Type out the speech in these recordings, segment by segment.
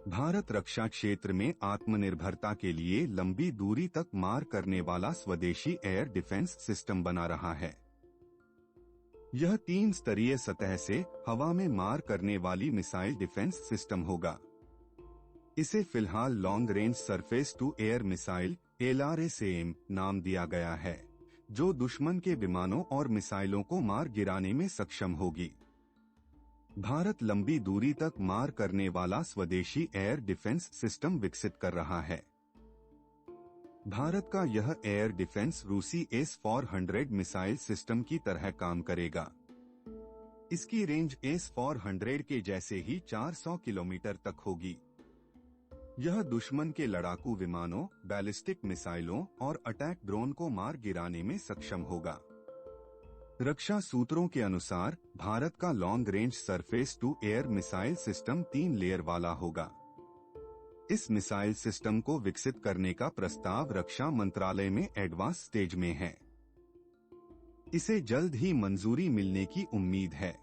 भारत रक्षा क्षेत्र में आत्मनिर्भरता के लिए लंबी दूरी तक मार करने वाला स्वदेशी एयर डिफेंस सिस्टम बना रहा है। यह 3 स्तरीय सतह से हवा में मार करने वाली मिसाइल डिफेंस सिस्टम होगा। इसे फिलहाल long range surface to air missile LRSAM नाम दिया गया है, जो दुश्मन के विमानों और मिसाइलों को मार गिराने में सक्षम होगी। भारत लंबी दूरी तक मार करने वाला स्वदेशी एयर डिफेंस सिस्टम विकसित कर रहा है। भारत का यह एयर डिफेंस रूसी S-400 मिसाइल सिस्टम की तरह काम करेगा। इसकी रेंज S-400 के जैसे ही 400 किलोमीटर तक होगी। यह दुश्मन के लड़ाकू विमानों, बैलिस्टिक मिसाइलों और अटैक ड्रोन को मार गिराने में सक्षम होगा। रक्षा सूत्रों के अनुसार भारत का long range surface to air missile system 3 layer वाला होगा। इस मिसाइल सिस्टम को विकसित करने का प्रस्ताव रक्षा मंत्रालय में एडवांस स्टेज में है। इसे जल्द ही मंजूरी मिलने की उम्मीद है।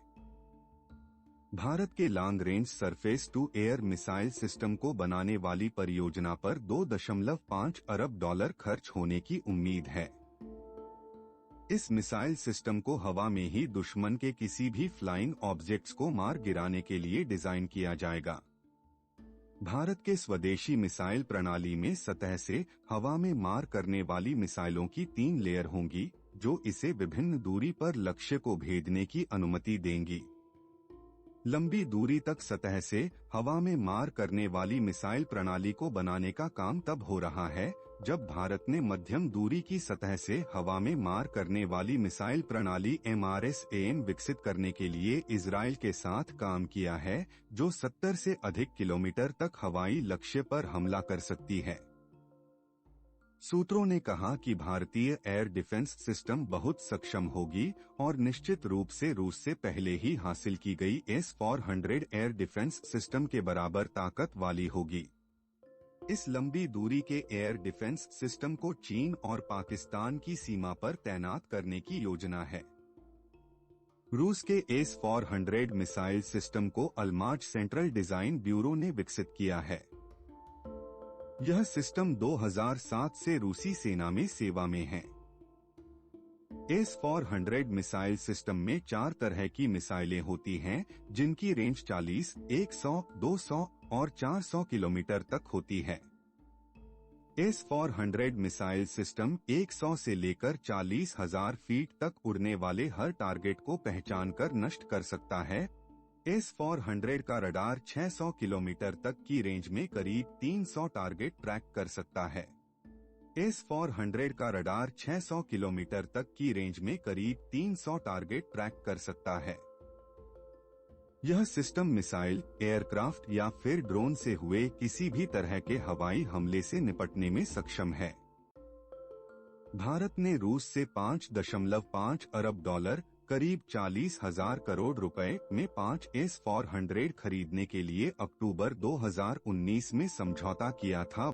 भारत के long range surface to air missile system को बनाने वाली परियोजना पर $2.5 अरब खर्च होने की उम्मीद है। इस मिसाइल सिस्टम को हवा में ही दुश्मन के किसी भी फ्लाइंग ऑब्जेक्ट्स को मार गिराने के लिए डिजाइन किया जाएगा। भारत के स्वदेशी मिसाइल प्रणाली में सतह से हवा में मार करने वाली मिसाइलों की 3 लेयर होंगी, जो इसे विभिन्न दूरी पर लक्ष्य को भेदने की अनुमति देंगी। लंबी दूरी तक सतह से हवा में मार करने वाली मिसाइल प्रणाली को बनाने का काम तब हो रहा है जब भारत ने मध्यम दूरी की सतह से हवा में मार करने वाली मिसाइल प्रणाली MRSAM विकसित करने के लिए इजराइल के साथ काम किया है, जो 70 से अधिक किलोमीटर तक हवाई लक्ष्य पर हमला कर सकती है। सूत्रों ने कहा कि भारतीय एयर डिफेंस सिस्टम बहुत सक्षम होगी और निश्चित रूप से रूस से पहले ही हासिल की गई S-400 एयर डिफेंस सिस्टम के बराबर ताकत वाली होगी। इस लंबी दूरी के एयर डिफेंस सिस्टम को चीन और पाकिस्तान की सीमा पर तैनात करने की योजना है। रूस के S-400 मिसाइल सिस्टम को अल्माज सेंट्रल डिजाइन ब्यूरो ने विकसित किया है। यह सिस्टम 2007 से रूसी सेना में सेवा में है। S-400 मिसाइल सिस्टम में 4 तरह की मिसाइलें होती हैं, जिनकी रेंज 40, 100, 200 और 400 किलोमीटर तक होती है। S-400 मिसाइल सिस्टम 100 से लेकर 40,000 फीट तक उड़ने वाले हर टारगेट को पहचानकर नष्ट कर सकता है। S-400 का रडार 600 किलोमीटर तक की रेंज में करीब 300 टारगेट ट्रैक कर सकता है। S-400 का रडार 600 किलोमीटर तक की रेंज में करीब 300 टारगेट ट्रैक कर सकता है। यह सिस्टम मिसाइल, एयरक्राफ्ट या फिर ड्रोन से हुए किसी भी तरह के हवाई हमले से निपटने में सक्षम है। भारत ने रूस से $5.5 अरब करीब 40,000 करोड़ रुपए में 5 S-400 खरीदने के लिए अक्टूबर 2019 में समझौता किया था।